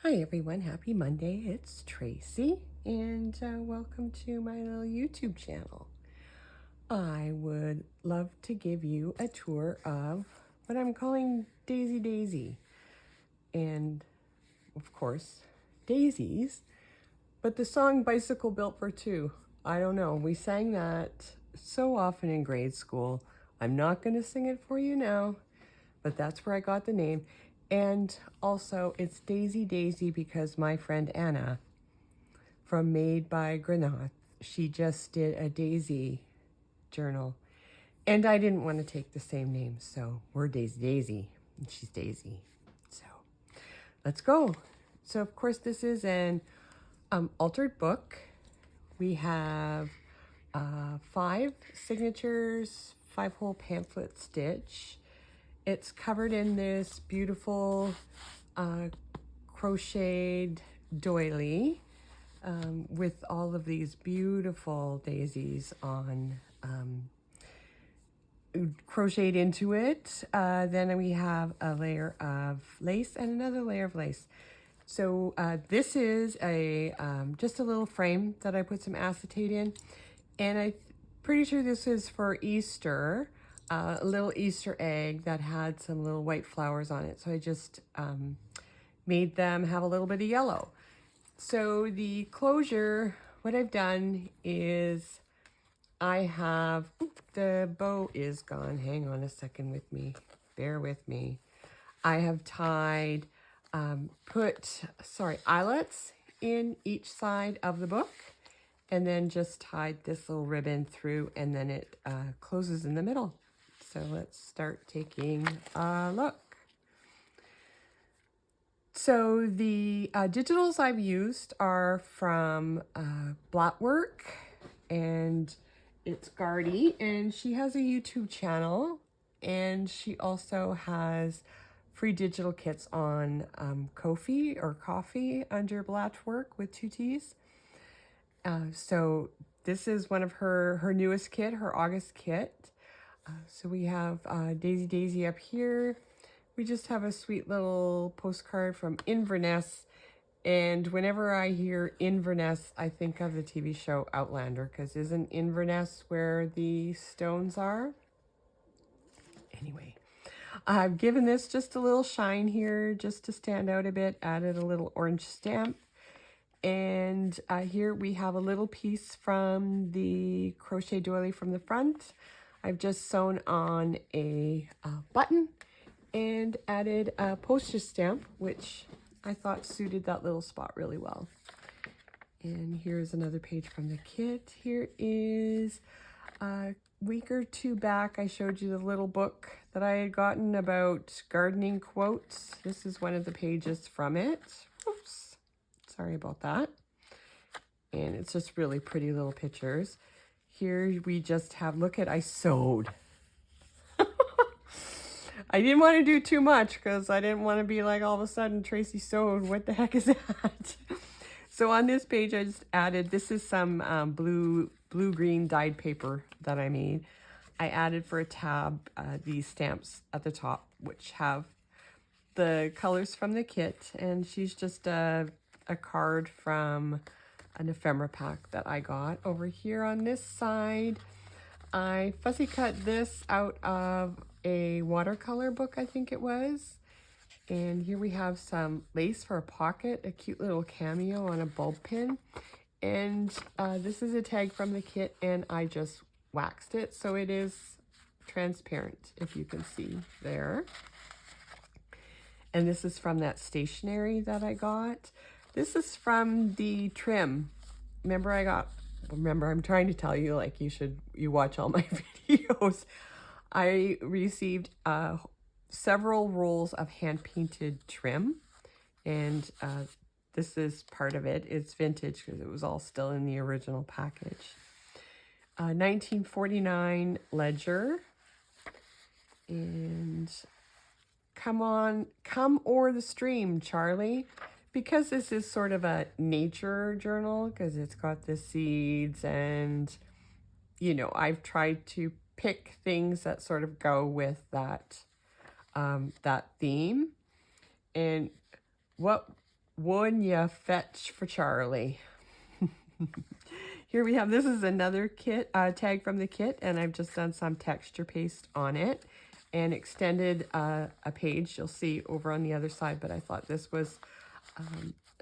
Hi everyone, happy Monday. It's Tracy and welcome to my little YouTube channel. I would love to give you a tour of what I'm calling Daisy Daisy. And of course, daisies, but the song Bicycle Built for Two. I don't know, we sang that so often in grade school. I'm not going to sing it for you now, but that's where I got the name. And also, it's Daisy Daisy because my friend Anna from Made by Grenath, she just did a daisy journal. And I didn't want to take the same name, so we're Daisy Daisy, and she's Daisy. So let's go. So of course, this is an altered book. We have 5 signatures, 5-hole pamphlet stitch. It's covered in this beautiful crocheted doily with all of these beautiful daisies on crocheted into it. Then we have a layer of lace and another layer of lace. So this is a just a little frame that I put some acetate in, and I'm pretty sure this is for Easter. A little Easter egg that had some little white flowers on it. So I just made them have a little bit of yellow. So the closure, what I've done is I have, the bow is gone. Hang on a second with me. Bear with me. I have tied, eyelets in each side of the book, and then just tied this little ribbon through, and then it closes in the middle. So let's start taking a look. So the digitals I've used are from Blattwerk, and it's Gardy, and she has a YouTube channel, and she also has free digital kits on Kofi or Kofi under Blattwerk with 2 T's. So this is one of her newest kit, her August kit. So we have Daisy Daisy up here. We just have a sweet little postcard from Inverness. And whenever I hear Inverness, I think of the TV show Outlander, because isn't Inverness where the stones are? Anyway, I've given this just a little shine here just to stand out a bit, added a little orange stamp. And here we have a little piece from the crochet doily from the front. I've just sewn on a button and added a postage stamp, which I thought suited that little spot really well. And here's another page from the kit. Here is a week or 2 back, I showed you the little book that I had gotten about gardening quotes. This is one of the pages from it. Oops, sorry about that. And it's just really pretty little pictures. Here we just have, look at, I sewed. I didn't want to do too much because I didn't want to be like all of a sudden Tracy sewed. What the heck is that? So on this page I just added, this is some blue-green dyed paper that I made. I added for a tab these stamps at the top, which have the colors from the kit. And she's just a card from an ephemera pack that I got. Over here on this side, I fussy cut this out of a watercolor book, I think it was. And here we have some lace for a pocket, a cute little cameo on a bulb pin. And this is a tag from the kit, and I just waxed it so it is transparent, if you can see there. And this is from that stationery that I got. This is from the trim. Remember I'm trying to tell you, like, you watch all my videos. I received several rolls of hand-painted trim, and this is part of it. It's vintage because it was all still in the original package. 1949 ledger, and come o'er the stream, Charlie. Because this is sort of a nature journal, because it's got the seeds, and you know, I've tried to pick things that sort of go with that that theme. And what Wouldn't ya fetch for Charlie? Here we have, this is another kit, tag from the kit, and I've just done some texture paste on it and extended a page you'll see over on the other side, but I thought this was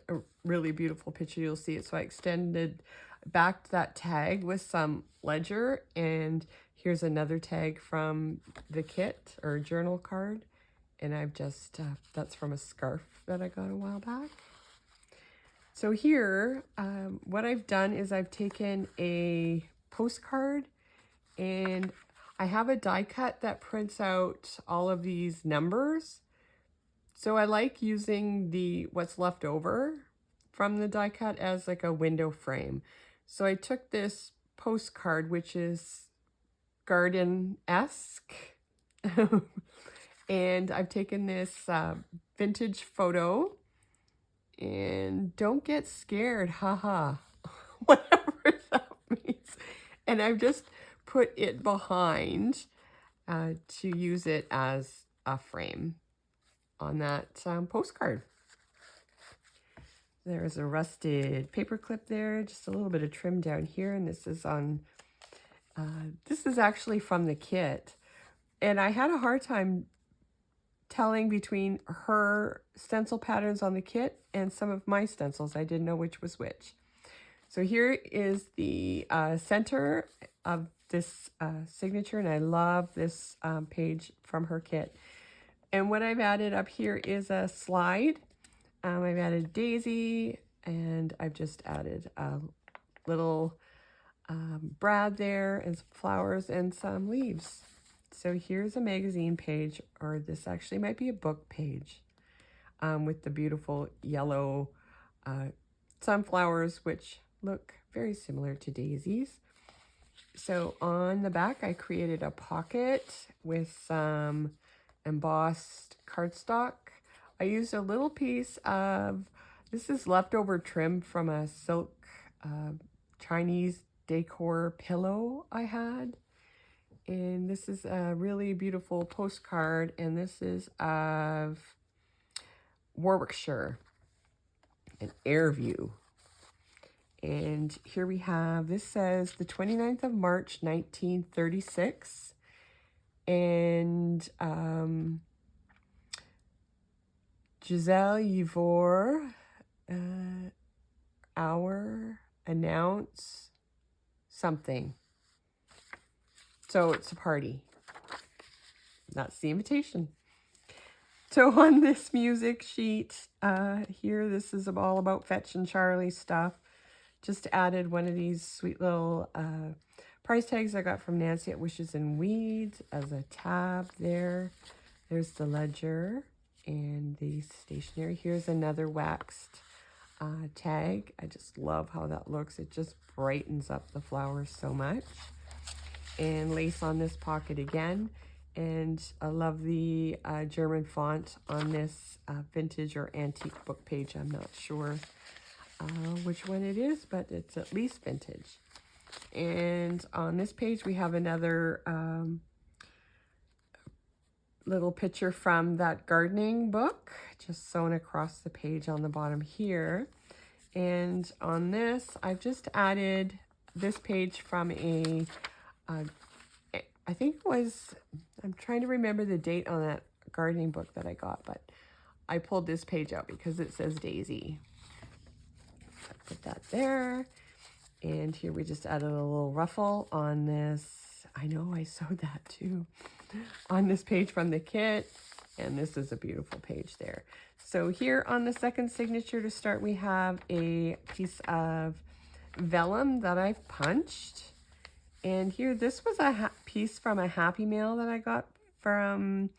a really beautiful picture. You'll see it. So I extended back that tag with some ledger, and here's another tag from the kit or journal card. And I've just, that's from a scarf that I got a while back. So here, what I've done is I've taken a postcard and I have a die cut that prints out all of these numbers. So I like using what's left over from the die cut as like a window frame. So I took this postcard, which is garden-esque, and I've taken this vintage photo, and don't get scared, haha, whatever that means. And I've just put it behind to use it as a frame on that postcard. There's a rusted paper clip there, just a little bit of trim down here, and this is on, this is actually from the kit. And I had a hard time telling between her stencil patterns on the kit and some of my stencils. I didn't know which was which. So here is the center of this signature, and I love this page from her kit. And what I've added up here is a slide. I've added Daisy, and I've just added a little brad there, and some flowers and some leaves. So here's a magazine page, or this actually might be a book page, with the beautiful yellow sunflowers, which look very similar to daisies. So on the back, I created a pocket with some embossed cardstock. I used a little piece of, this is leftover trim from a silk Chinese decor pillow I had. And this is a really beautiful postcard, and this is of Warwickshire, an air view. And here we have, this says the 29th of March, 1936. And Giselle Yvor, hour, announce, something. So it's a party. That's the invitation. So on this music sheet here, this is all about Fetch and Charlie stuff. Just added one of these sweet little price tags I got from Nancy at Wishes and Weeds as a tab there. There's the ledger and the stationery. Here's another waxed tag. I just love how that looks. It just brightens up the flowers so much. And lace on this pocket again. And I love the German font on this vintage or antique book page. I'm not sure which one it is, but it's at least vintage. And on this page, we have another little picture from that gardening book, just sewn across the page on the bottom here. And on this, I've just added this page from a I think it was, I'm trying to remember the date on that gardening book that I got, but I pulled this page out because it says Daisy. So I put that there. And here we just added a little ruffle on this. I know I sewed that too. On this page from the kit. And this is a beautiful page there. So here on the second signature to start, we have a piece of vellum that I've punched. And here, this was a piece from a Happy Mail that I got from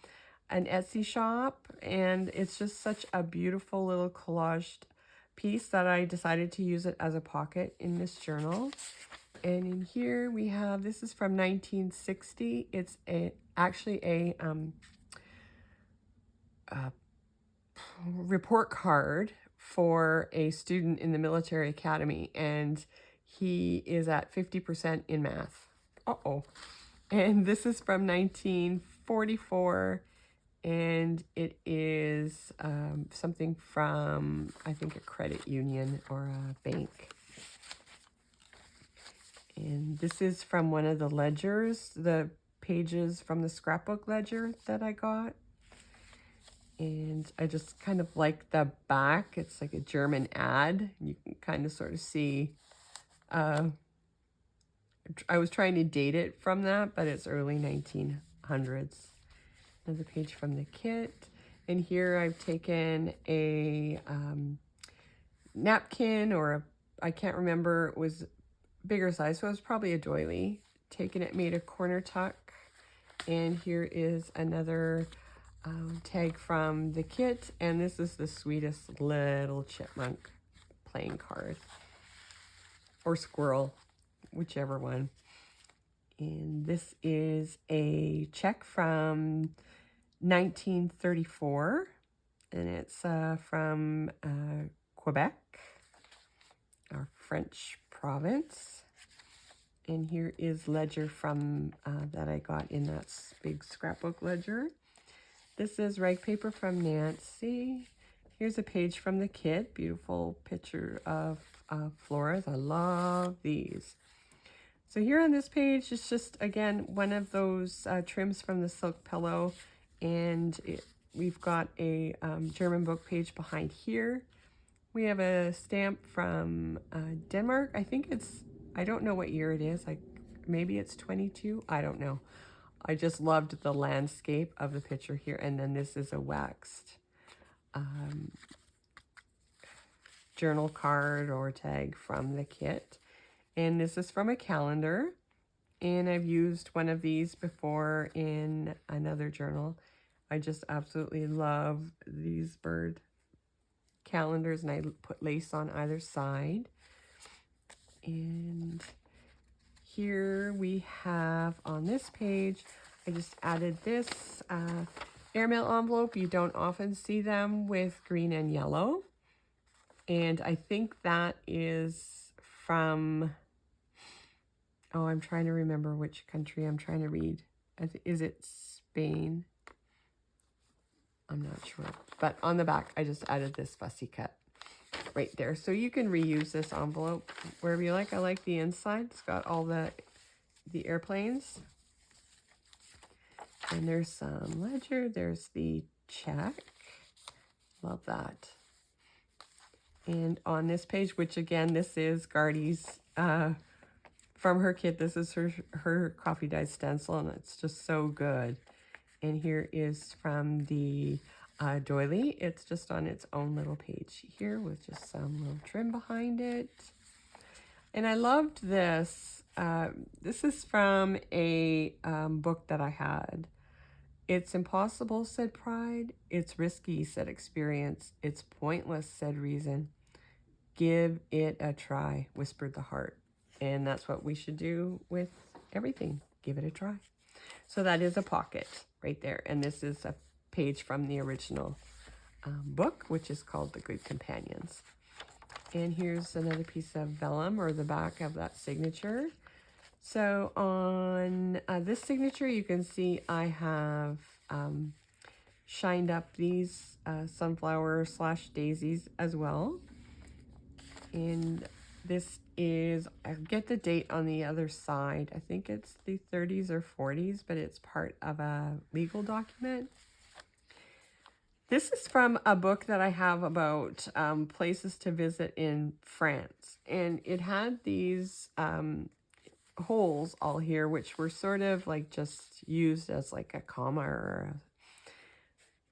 an Etsy shop. And it's just such a beautiful little collaged piece that I decided to use it as a pocket in this journal. And in here we have, this is from 1960. It's actually a report card for a student in the military academy. And he is at 50% in math. Uh-oh. And this is from 1944. and it is something from, I think, a credit union or a bank. And this is from one of the ledgers, the pages from the scrapbook ledger that I got. And I just kind of like the back. It's like a German ad. You can kind of sort of see, I was trying to date it from that, but it's early 1900s. Another page from the kit. And here I've taken a napkin, or a, I can't remember, it was bigger size, so it was probably a doily. Taken it, made a corner tuck. And here is another tag from the kit, and this is the sweetest little chipmunk playing card, or squirrel, whichever one. And this is a check from 1934, and it's from Quebec, our French province. And here is ledger from that I got in that big scrapbook ledger. This is rag paper from Nancy. Here's a page from the kit. Beautiful picture of floras. I love these. So here on this page, it's just, again, one of those trims from the silk pillow. And we've got a German book page behind here. We have a stamp from Denmark. I think it's, I don't know what year it is. Like, maybe it's 22. I don't know. I just loved the landscape of the picture here. And then this is a waxed journal card or tag from the kit. And this is from a calendar. And I've used one of these before in another journal. I just absolutely love these bird calendars, and I put lace on either side. And here we have on this page, I just added this airmail envelope. You don't often see them with green and yellow. And I think that is from, oh, I'm trying to remember which country I'm trying to read. Is it Spain? I'm not sure. But on the back, I just added this fussy cut right there. So you can reuse this envelope wherever you like. I like the inside. It's got all the airplanes. And there's some ledger. There's the check. Love that. And on this page, which again, this is Gardy's from her kit. This is her coffee dye stencil, and it's just so good. And here is from the doily. It's just on its own little page here with just some little trim behind it. And I loved this. This is from a book that I had. It's impossible, said pride. It's risky, said experience. It's pointless, said reason. Give it a try, whispered the heart. And that's what we should do with everything. Give it a try. So that is a pocket right there. And this is a page from the original book, which is called The Good Companions. And here's another piece of vellum, or the back of that signature. So on this signature, you can see I have shined up these sunflower / daisies as well. And this is, I get the date on the other side. I think it's the 30s or 40s, but it's part of a legal document. This is from a book that I have about places to visit in France. And it had these holes all here, which were sort of like just used as like a comma or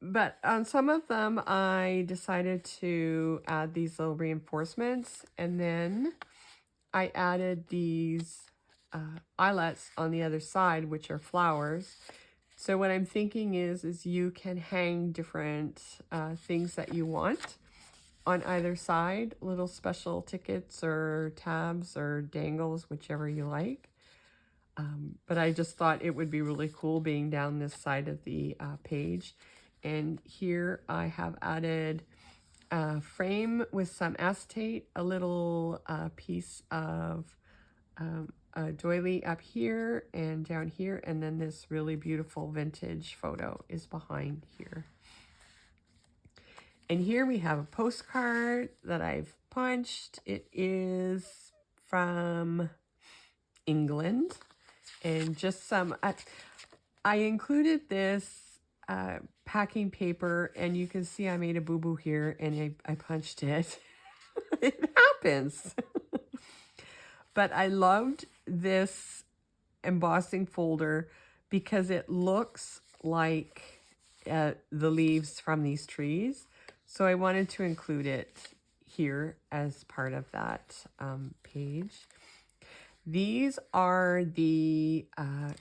but on some of them, I decided to add these little reinforcements, and then I added these eyelets on the other side, which are flowers. So what I'm thinking is you can hang different things that you want on either side, little special tickets or tabs or dangles, whichever you like. But I just thought it would be really cool being down this side of the page. And here I have added a frame with some acetate, a little piece of doily up here and down here, and then this really beautiful vintage photo is behind here. And here we have a postcard that I've punched. It is from England, and just some, I included this packing paper, and you can see I made a boo-boo here, and I punched it. It happens. But I loved this embossing folder because it looks like the leaves from these trees. So I wanted to include it here as part of that page. These are the,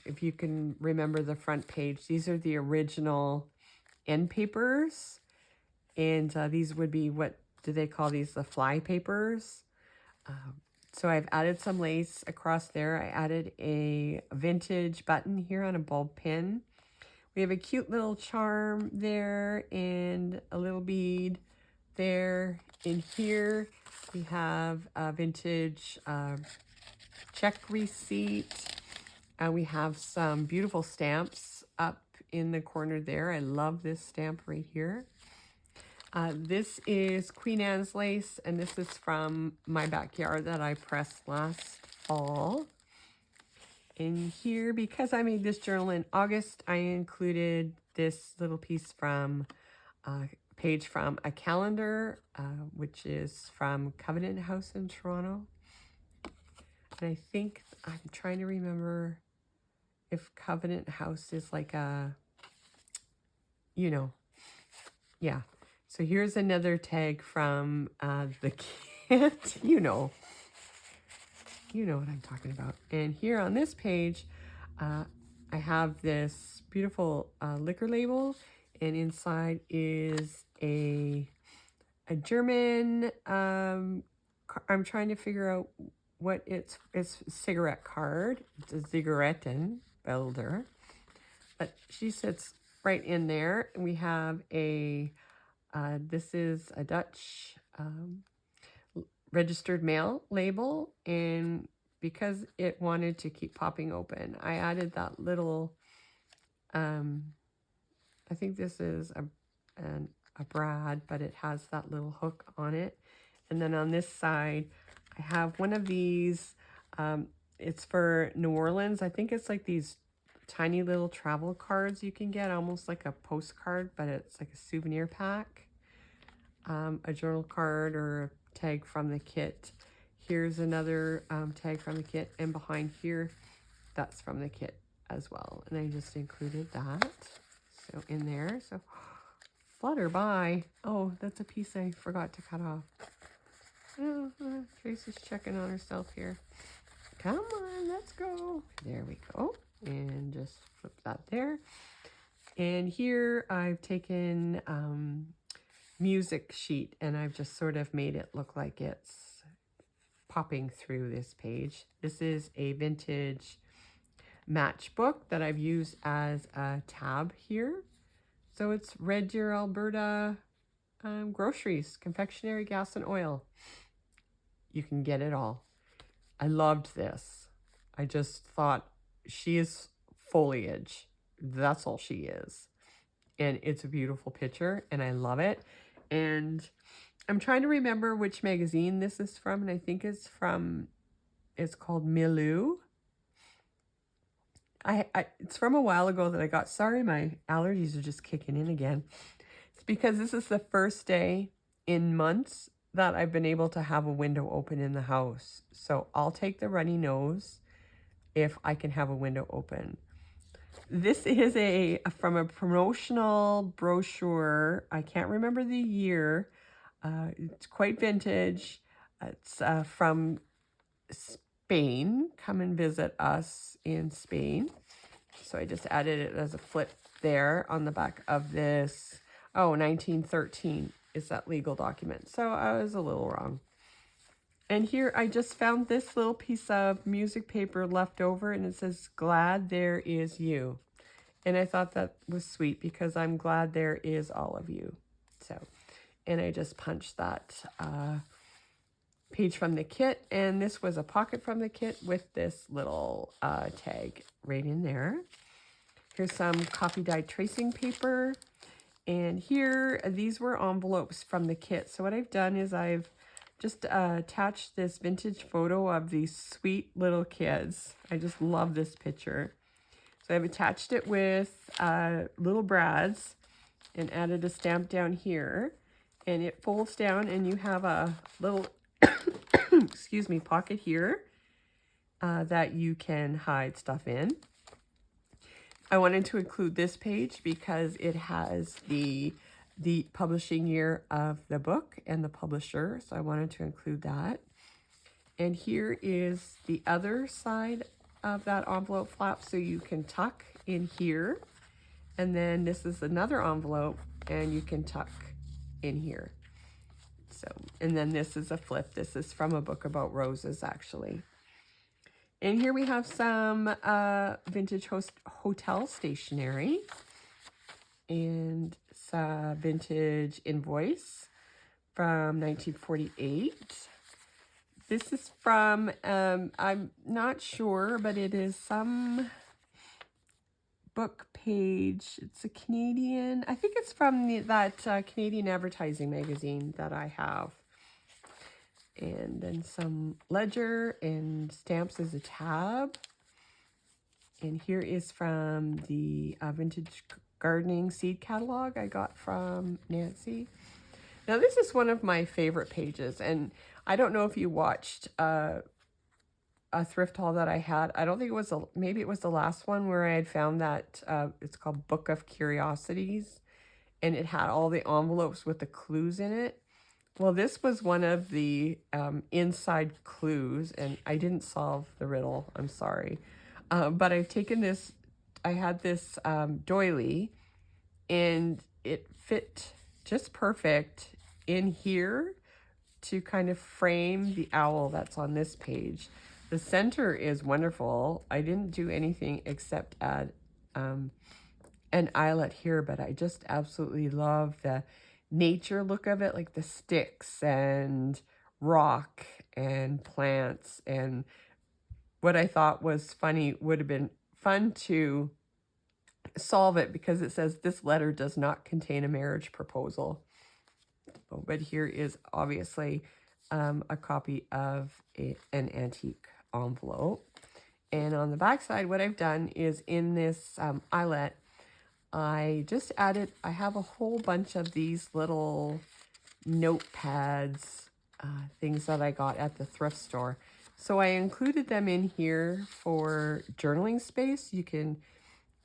if you can remember the front page, these are the original end papers. And these would be, what do they call these? The fly papers. So I've added some lace across there. I added a vintage button here on a bulb pin. We have a cute little charm there and a little bead there. In here, we have a vintage check receipt. We have some beautiful stamps up in the corner there. I love this stamp right here. This is Queen Anne's lace, and this is from my backyard that I pressed last fall. In here, because I made this journal in August, I included this little piece from page from a calendar, which is from Covenant House in Toronto. And I think, I'm trying to remember if Covenant House is like a, you know, yeah. So here's another tag from the kit. You know what I'm talking about. And here on this page, I have this beautiful liquor label, and inside is a German, I'm trying to figure out what it's cigarette card. It's a Zigaretten builder, but she sits right in there. And we have a, this is a Dutch registered mail label, and because it wanted to keep popping open, I added that little, I think this is a brad, but it has that little hook on it. And then on this side, I have one of these, it's for New Orleans. I think it's like these tiny little travel cards you can get, almost like a postcard, but it's like a souvenir pack. A journal card or a tag from the kit. Here's another tag from the kit, and behind here, that's from the kit as well. And I just included that. So in there, so flutter by. Oh, that's a piece I forgot to cut off. Oh, Tracey's checking on herself here. Come on, let's go. There we go. And just flip that there. And here I've taken music sheet, and I've just sort of made it look like it's popping through this page. This is a vintage matchbook that I've used as a tab here. So it's Red Deer, Alberta groceries, confectionery, gas, and oil. You can get it all. I loved this. I just thought, she is foliage. That's all she is. And it's a beautiful picture, and I love it. And I'm trying to remember which magazine this is from, and I think it's called Milieu. It's from a while ago that I got. Sorry, my allergies are just kicking in again. It's because this is the first day in months that I've been able to have a window open in the house. So I'll take the runny nose if I can have a window open. This is from a promotional brochure. I can't remember the year. It's quite vintage. It's from Spain. Come and visit us in Spain. So I just added it as a flip there on the back of this. Oh, 1913 is that legal document. So I was a little wrong. And here I just found this little piece of music paper left over, and it says, "Glad there is you." And I thought that was sweet because I'm glad there is all of you. So, and I just punched that page from the kit, and this was a pocket from the kit with this little tag right in there. Here's some coffee dyed tracing paper, and here these were envelopes from the kit. So what I've done is I've just attached this vintage photo of these sweet little kids. I just love this picture. So I've attached it with little brads and added a stamp down here, and it folds down and you have a little excuse me, pocket here that you can hide stuff in. I wanted to include this page because it has the publishing year of the book and the publisher, so I wanted to include that. And here is the other side of that envelope flap, so you can tuck in here. And then this is another envelope, and you can tuck in here. So, and then this is a flip. This is from a book about roses, actually. And here we have some vintage hotel stationery and some vintage invoice from 1948. This is from, I'm not sure, but it is some book page. It's a Canadian, I think it's from that Canadian advertising magazine that I have. And then some ledger and stamps as a tab. And here is from the vintage gardening seed catalog I got from Nancy. Now this is one of my favorite pages, and I don't know if you watched a thrift haul that I had. I don't think it was, maybe it was the last one where I had found that it's called Book of Curiosities, and it had all the envelopes with the clues in it. Well, this was one of the inside clues, and I didn't solve the riddle, I'm sorry. But I've taken this, I had this doily, and it fit just perfect in here to kind of frame the owl that's on this page. The center is wonderful. I didn't do anything except add an eyelet here, but I just absolutely love the nature look of it, like the sticks and rock and plants. And what I thought was funny, would have been fun to solve it, because it says this letter does not contain a marriage proposal. But here is obviously a copy of an antique envelope. And on the back side, what I've done is in this eyelet, I just added, I have a whole bunch of these little notepads, things that I got at the thrift store. So I included them in here for journaling space. You can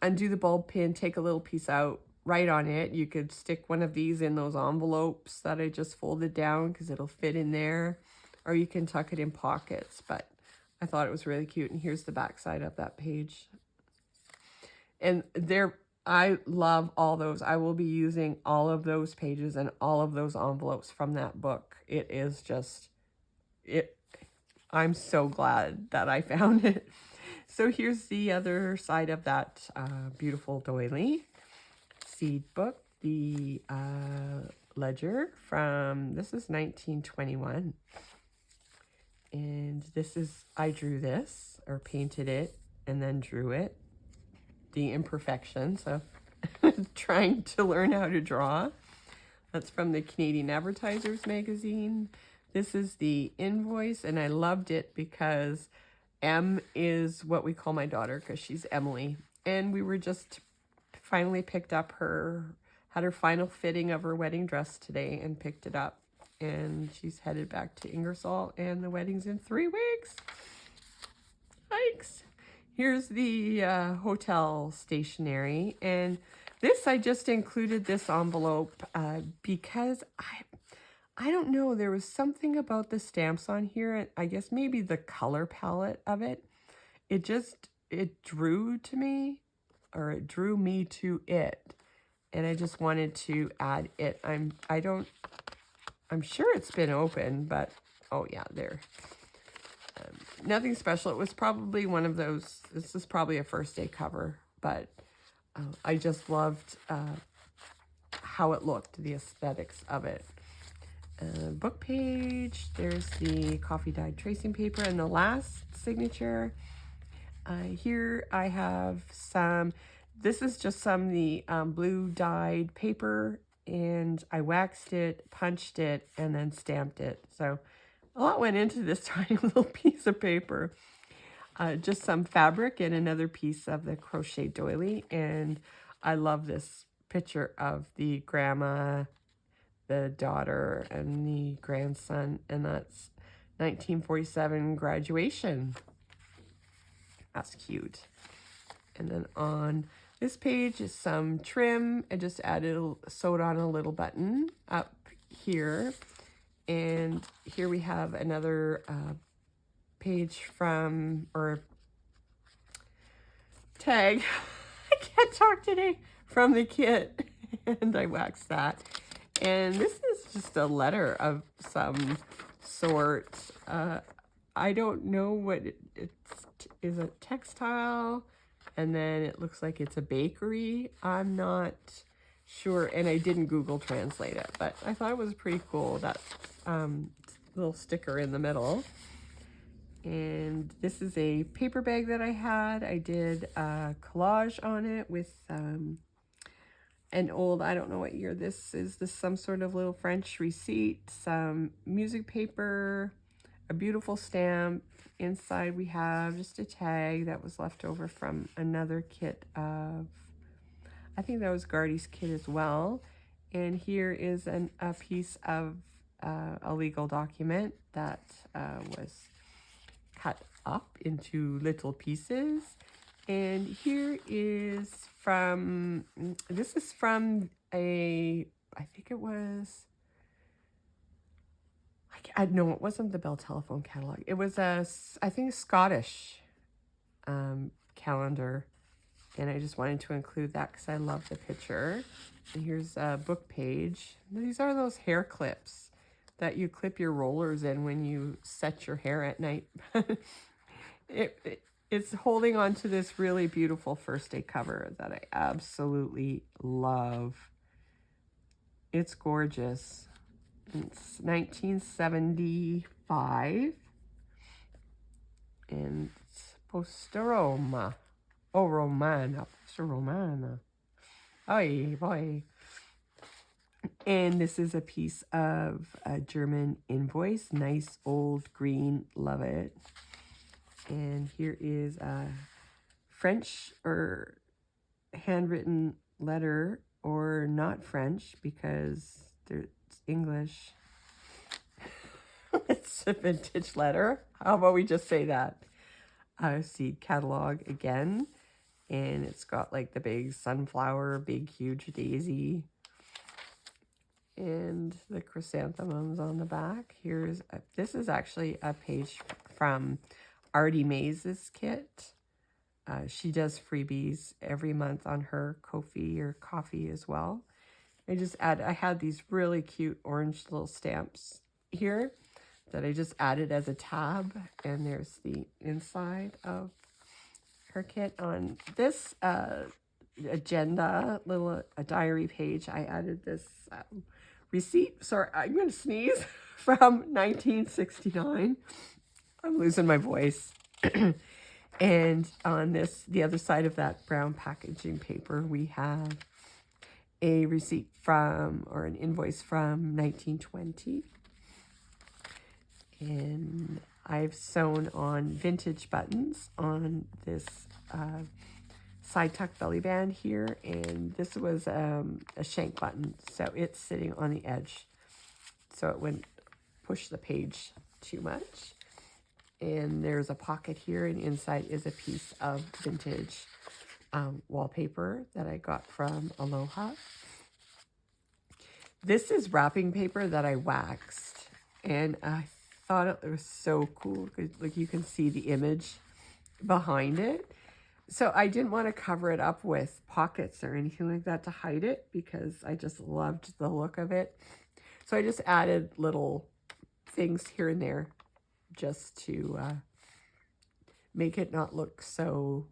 undo the bulb pin, take a little piece out, write on it. You could stick one of these in those envelopes that I just folded down because it'll fit in there, or you can tuck it in pockets. But I thought it was really cute. And here's the back side of that page. And I love all those. I will be using all of those pages and all of those envelopes from that book. It is just, I'm so glad that I found it. So here's the other side of that beautiful doily. Seed book, the ledger from, this is 1921. And this is, I drew this, or painted it, and then drew it. The imperfections of trying to learn how to draw. That's from the Canadian Advertisers magazine. This is the invoice, and I loved it because M is what we call my daughter, because she's Emily. And we were just finally picked up had her final fitting of her wedding dress today and picked it up. And she's headed back to Ingersoll, and the wedding's in 3 weeks. Hikes. Here's the hotel stationery, and this, I just included this envelope because I don't know, there was something about the stamps on here. I guess maybe the color palette of it. It drew to me, or it drew me to it, and I just wanted to add it. I'm sure it's been open, but oh yeah, there. Nothing special. It was probably one of those, this is probably a first day cover, but I just loved how it looked, the aesthetics of it. book page. There's the coffee dyed tracing paper, and the last signature. Here I have some, this is just some of the blue dyed paper, and I waxed it, punched it, and then stamped it. So a lot went into this tiny little piece of paper. Just some fabric and another piece of the crochet doily. And I love this picture of the grandma, the daughter, and the grandson. And that's 1947 graduation. That's cute. And then on this page is some trim. I just added, sewed on a little button up here. And here we have another page from, or tag, I can't talk today, from the kit. And I waxed that. And this is just a letter of some sort. I don't know what it's is a textile, and then it looks like it's a bakery. I'm not sure, and I didn't Google translate it, but I thought it was pretty cool, that little sticker in the middle. And this is a paper bag that I had. I did a collage on it with an old, I don't know what year this is. This some sort of little French receipt, some music paper, a beautiful stamp. Inside we have just a tag that was left over from another kit of, I think that was Gardy's kit as well. And here is a piece of a legal document that was cut up into little pieces. And here is from, this is from a, I think it was, no, it wasn't the Bell Telephone catalog. It was I think a Scottish calendar. And I just wanted to include that because I love the picture. And here's a book page. These are those hair clips that you clip your rollers in when you set your hair at night. It's holding on to this really beautiful first day cover that I absolutely love. It's gorgeous. It's 1975. And it's Posteroma. Oh, Romana. Posteromana. Oy, boy. And this is a piece of a German invoice. Nice old green. Love it. And here is a French or handwritten letter, or not French because it's English. It's a vintage letter. How about we just say that? Seed catalog again. And it's got like the big sunflower, big huge daisy. And the chrysanthemums on the back. This is actually a page from Artie Mays' kit. She does freebies every month on her Kofi or Coffee as well. I had these really cute orange little stamps here that I just added as a tab. And there's the inside of her kit. On this agenda, a diary page, I added this receipt. Sorry, I'm going to sneeze. From 1969. I'm losing my voice. And on the other side of that brown packaging paper, we have a receipt from, or an invoice from 1920. And I've sewn on vintage buttons on this side tuck belly band here. And this was a shank button, so it's sitting on the edge, so it wouldn't push the page too much. And there's a pocket here, and inside is a piece of vintage wallpaper that I got from Aloha. This is wrapping paper that I waxed, and I thought it was so cool because, like, you can see the image behind it. So I didn't want to cover it up with pockets or anything like that to hide it, because I just loved the look of it. So I just added little things here and there just to make it not look so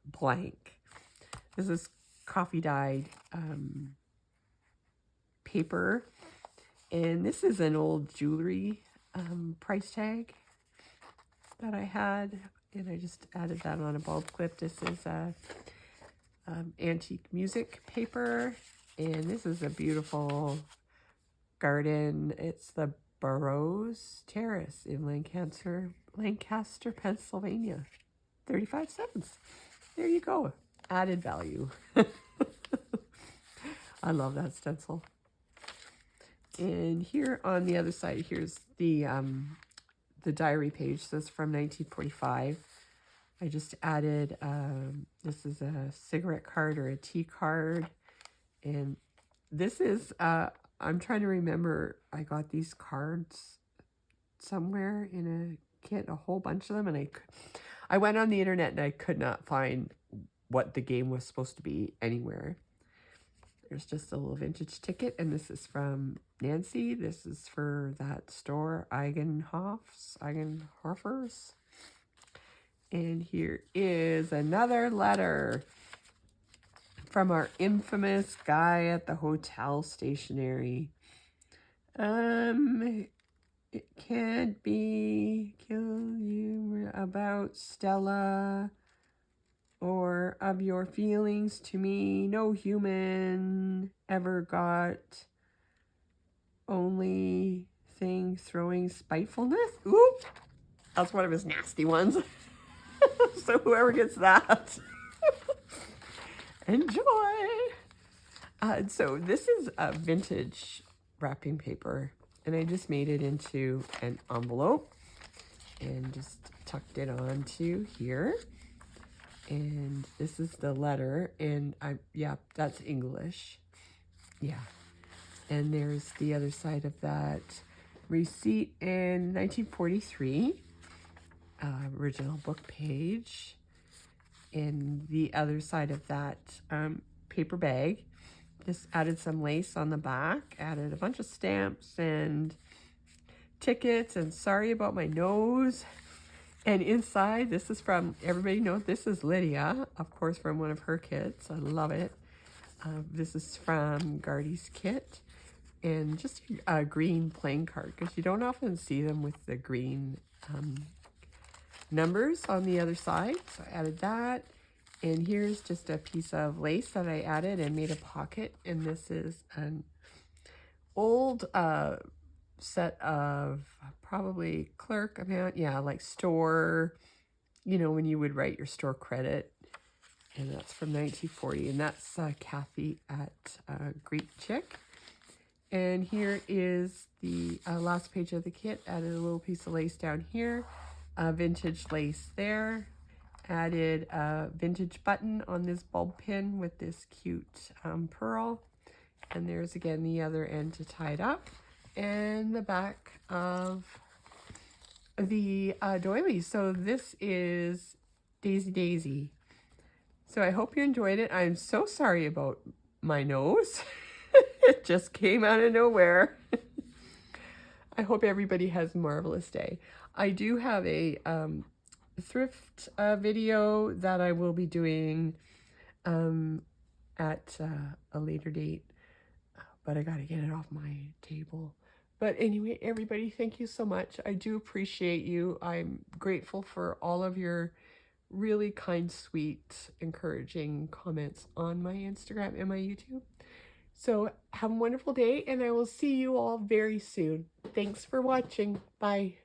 blank. This is coffee dyed paper, And this is an old jewelry price tag that I had, and I just added that on a bulb clip. This is a antique music paper, and this is a beautiful garden. It's the Burroughs Terrace in Lancaster, Pennsylvania. 35 cents. There you go. Added value. I love that stencil. And here on the other side, here's the diary page. This is from 1945. I just added, this is a cigarette card or a tea card. And this is, I'm trying to remember, I got these cards somewhere in a kit, a whole bunch of them. And I went on the internet and I could not find what the game was supposed to be anywhere. There's just a little vintage ticket, and this is from Nancy. This is for that store, Eigenhofers. And here is another letter from our infamous guy at the hotel stationery. It can't be kill you about Stella or of your feelings to me. No human ever got only thing throwing spitefulness. Oop! That's one of his nasty ones. So whoever gets that, enjoy. So this is a vintage wrapping paper, and I just made it into an envelope and just tucked it onto here. And this is the letter, and yeah, that's English. Yeah. And there's the other side of that receipt in 1943, original book page. And the other side of that paper bag, just added some lace on the back, added a bunch of stamps and tickets, and sorry about my nose. And inside, this is from, everybody knows, this is Lydia, of course, from one of her kits. I love it. This is from Gardy's kit. And just a green playing card, because you don't often see them with the green numbers on the other side. So I added that. And here's just a piece of lace that I added and made a pocket. And this is an old set of probably clerk amount, yeah, like store, you know, when you would write your store credit. And that's from 1940, and that's Kathy at Greek Chick. And here is the last page of the kit. Added a little piece of lace down here, vintage lace there. Added a vintage button on this bulb pin with this cute pearl. And there's again the other end to tie it up. And the back of the doily. So this is Daisy Daisy. So I hope you enjoyed it. I'm so sorry about my nose. It just came out of nowhere. I hope everybody has a marvelous day. I do have a thrift video that I will be doing at a later date, but I got to get it off my table. But anyway, everybody, thank you so much. I do appreciate you. I'm grateful for all of your really kind, sweet, encouraging comments on my Instagram and my YouTube. So have a wonderful day, and I will see you all very soon. Thanks for watching. Bye.